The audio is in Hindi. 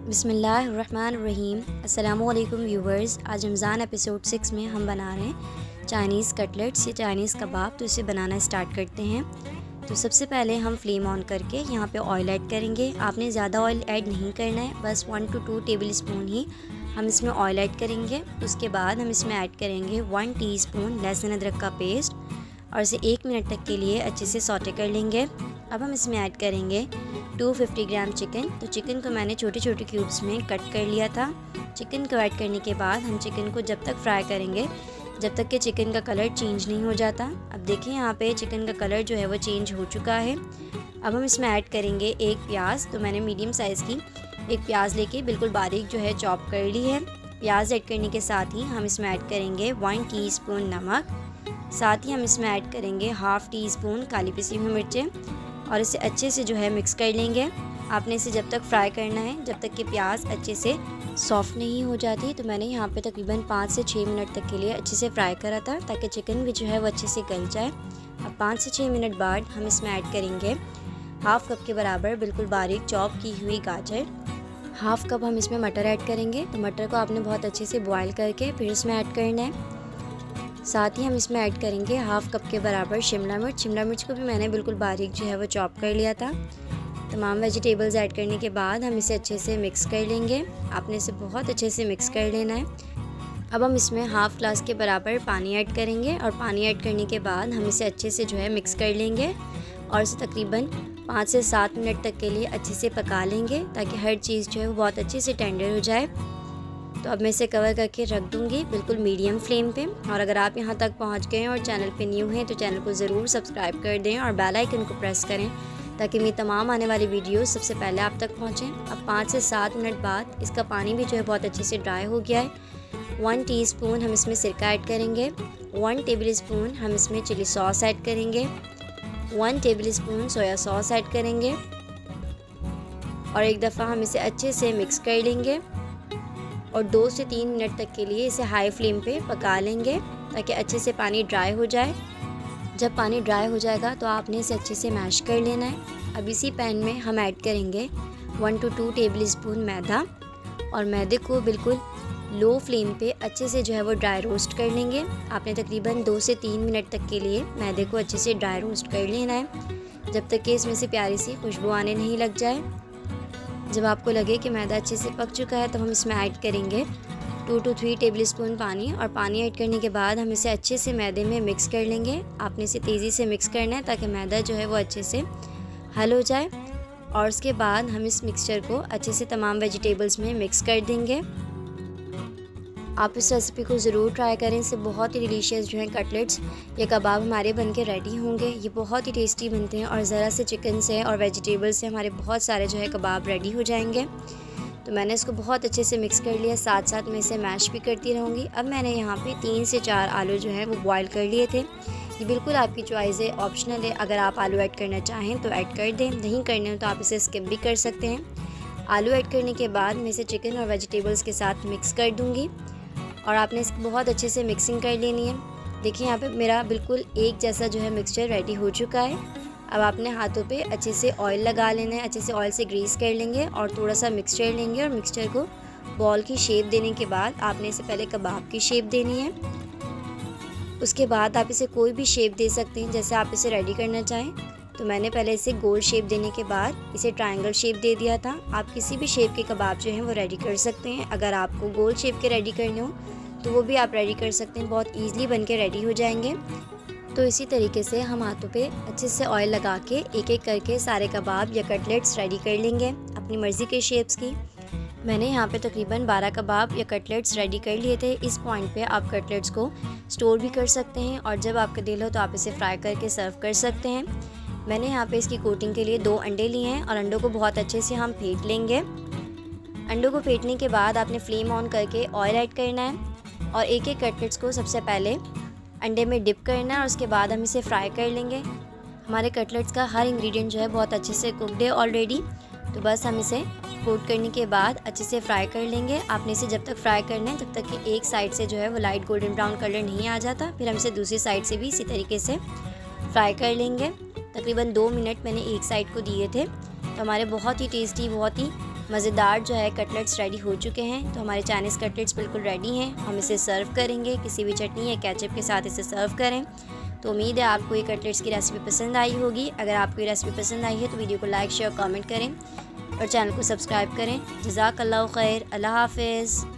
बिस्मिल्लाहिर्रहमानिर्रहीम। अस्सलामुअलैकुम व्यूवर्स। आज रमज़ान एपिसोड 6 में हम बना रहे हैं चाइनीज़ कटलेट्स या चाइनीज़ कबाब। तो इसे बनाना स्टार्ट करते हैं। तो सबसे पहले हम फ्लेम ऑन करके यहाँ पे ऑयल ऐड करेंगे। आपने ज़्यादा ऑयल ऐड नहीं करना है, बस 1 to 2 टेबल स्पून ही हम इसमें ऑयल ऐड करेंगे। उसके बाद हम इसमें ऐड करेंगे 1 टीस्पून लहसुन अदरक का पेस्ट और इसे 1 मिनट तक के लिए अच्छे से सौटे कर लेंगे। अब हम इसमें ऐड करेंगे 250 ग्राम चिकन। तो चिकन को मैंने छोटे छोटे क्यूब्स में कट कर लिया था। चिकन को ऐड करने के बाद हम चिकन को जब तक फ्राई करेंगे जब तक कि चिकन का कलर चेंज नहीं हो जाता। अब देखिए यहाँ पे चिकन का कलर जो है वो चेंज हो चुका है। अब हम इसमें ऐड करेंगे एक प्याज। तो मैंने मीडियम साइज़ की एक प्याज लेके बिल्कुल बारीक जो है चॉप कर ली है। प्याज ऐड करने के साथ ही हम इसमें ऐड करेंगे 1 टीस्पून नमक। साथ ही हम इसमें ऐड करेंगे हाफ़ टी स्पून काली पिसी हुई मिर्चें और इसे अच्छे से जो है मिक्स कर लेंगे। आपने इसे जब तक फ्राई करना है जब तक कि प्याज अच्छे से सॉफ्ट नहीं हो जाती। तो मैंने यहाँ पे तकरीबन 5 से 6 मिनट तक के लिए अच्छे से फ्राई करा था ताकि चिकन भी जो है वो अच्छे से गल जाए। अब 5 से 6 मिनट बाद हम इसमें ऐड करेंगे हाफ़ कप के बराबर बिल्कुल बारीक चॉप की हुई गाजर। हाफ़ कप हम इसमें मटर ऐड करेंगे। तो मटर को आपने बहुत अच्छे से बॉयल करके फिर इसमें ऐड करना है। साथ ही हम इसमें ऐड करेंगे हाफ़ कप के बराबर शिमला मिर्च। शिमला मिर्च को भी मैंने बिल्कुल बारीक जो है वो चॉप कर लिया था। तमाम वेजिटेबल्स ऐड करने के बाद हम इसे अच्छे से मिक्स कर लेंगे। आपने इसे बहुत अच्छे से मिक्स कर लेना है। अब हम इसमें हाफ़ ग्लास के बराबर पानी ऐड करेंगे और पानी ऐड करने के बाद हम इसे अच्छे से जो है मिक्स कर लेंगे और इसे तकरीबन 5 से 7 मिनट तक के लिए अच्छे से पका लेंगे ताकि हर चीज़ जो है वो बहुत अच्छे से टेंडर हो जाए। तो अब मैं इसे कवर करके रख दूँगी बिल्कुल मीडियम फ्लेम पे। और अगर आप यहाँ तक पहुँच गए हैं और चैनल पे न्यू हैं तो चैनल को ज़रूर सब्सक्राइब कर दें और बेल आइकन को प्रेस करें ताकि मेरी तमाम आने वाली वीडियोस सबसे पहले आप तक पहुँचें। अब 5 से 7 मिनट बाद इसका पानी भी जो है बहुत अच्छे से ड्राई हो गया है। 1 टीस्पून हम इसमें सिरका ऐड करेंगे। 1 टेबल स्पून हम इसमें चिली सॉस ऐड करेंगे। 1 table spoon soya sauce add करेंगे और एक दफ़ा हम इसे अच्छे से मिक्स कर लेंगे और 2 से 3 मिनट तक के लिए इसे हाई फ्लेम पे पका लेंगे ताकि अच्छे से पानी ड्राई हो जाए। जब पानी ड्राई हो जाएगा तो आपने इसे अच्छे से मैश कर लेना है। अब इसी पैन में हम ऐड करेंगे 1 to 2 टेबल स्पून मैदा और मैदे को बिल्कुल लो फ्लेम पे अच्छे से जो है वो ड्राई रोस्ट कर लेंगे। आपने तकरीबन 2 से 3 मिनट तक के लिए मैदे को अच्छे से ड्राई रोस्ट कर लेना है जब तक कि इसमें से प्यारी सी खुशबू आने नहीं लग जाए। जब आपको लगे कि मैदा अच्छे से पक चुका है तो हम इसमें ऐड करेंगे 2 to 3 टेबल स्पून पानी और पानी ऐड करने के बाद हम इसे अच्छे से मैदे में मिक्स कर लेंगे। आपने इसे तेज़ी से मिक्स करना है ताकि मैदा जो है वो अच्छे से हल हो जाए और उसके बाद हम इस मिक्सचर को अच्छे से तमाम वेजिटेबल्स में मिक्स कर देंगे। आप इस रेसिपी को ज़रूर ट्राई करें। इससे बहुत ही डिलीशियस जो है कटलेट्स या कबाब हमारे बनके रेडी होंगे। ये बहुत ही टेस्टी बनते हैं और ज़रा से चिकन से और वेजिटेबल से हमारे बहुत सारे जो है कबाब रेडी हो जाएंगे। तो मैंने इसको बहुत अच्छे से मिक्स कर लिया, साथ साथ मैं इसे मैश भी करती रहूँगी। अब मैंने यहाँ पे 3 से 4 आलू जो है वो बॉयल कर लिए थे। ये बिल्कुल आपकी चॉइस है, ऑप्शनल है। अगर आप आलू ऐड करना चाहें तो ऐड कर दें, नहीं करने हो तो आप इसे स्किप भी कर सकते हैं। आलू ऐड करने के बाद मैं इसे चिकन और वेजिटेबल्स के साथ मिक्स कर दूँगी और आपने इसकी बहुत अच्छे से मिक्सिंग कर लेनी है। देखिए यहाँ पे मेरा बिल्कुल एक जैसा जो है मिक्सचर रेडी हो चुका है। अब आपने हाथों पे अच्छे से ऑयल लगा लेना है, अच्छे से ऑयल से ग्रीस कर लेंगे और थोड़ा सा मिक्सचर लेंगे और मिक्सचर को बॉल की शेप देने के बाद आपने इसे पहले कबाब की शेप देनी है। उसके बाद आप इसे कोई भी शेप दे सकते हैं जैसे आप इसे रेडी करना चाहें। तो मैंने पहले इसे गोल शेप देने के बाद इसे ट्रायंगल शेप दे दिया था। आप किसी भी शेप के कबाब जो हैं वो रेडी कर सकते हैं। अगर आपको गोल शेप के रेडी करने हो तो वो भी आप रेडी कर सकते हैं, बहुत ईज़िली बन के रेडी हो जाएंगे। तो इसी तरीके से हम हाथों पे अच्छे से ऑयल लगा के एक एक करके सारे कबाब या कटलेट्स रेडी कर लेंगे अपनी मर्ज़ी के शेप्स की। मैंने यहाँ पे तकरीबन 12 कबाब या कटलेट्स रेडी कर लिए थे। इस पॉइंट पे आप कटलेट्स को स्टोर भी कर सकते हैं और जब आपका दिल हो तो आप इसे फ्राई करके सर्व कर सकते हैं। मैंने यहाँ पे इसकी कोटिंग के लिए 2 अंडे लिए हैं और अंडों को बहुत अच्छे से हम फेंट लेंगे। अंडों को फेंटने के बाद आपने फ्लेम ऑन करके ऑयल ऐड करना है और एक एक कटलेट्स को सबसे पहले अंडे में डिप करना है और उसके बाद हम इसे फ्राई कर लेंगे। हमारे कटलेट्स का हर इंग्रेडिएंट जो है बहुत अच्छे से कुकड है ऑलरेडी। तो बस हम इसे कोट करने के बाद अच्छे से फ्राई कर लेंगे। आपने इसे जब तक फ्राई करना है जब तक कि एक साइड से जो है वो लाइट गोल्डन ब्राउन कलर नहीं आ जाता, फिर हम इसे दूसरी साइड से भी इसी तरीके से फ्राई कर लेंगे। तकरीबन 2 मिनट मैंने एक साइड को दिए थे। तो हमारे बहुत ही टेस्टी, बहुत ही मज़ेदार जो है कटलेट्स रेडी हो चुके हैं। तो हमारे चाइनीज़ कटलेट्स बिल्कुल रेडी हैं। हम इसे सर्व करेंगे, किसी भी चटनी या केचप के साथ इसे सर्व करें। तो उम्मीद है आपको ये कटलेट्स की रेसिपी पसंद आई होगी। अगर आपको ये रेसिपी पसंद आई है तो वीडियो को लाइक शेयर कमेंट करें और चैनल को सब्सक्राइब करें। जज़ाकल्लाहु खैर। अल्लाह हाफ़िज़।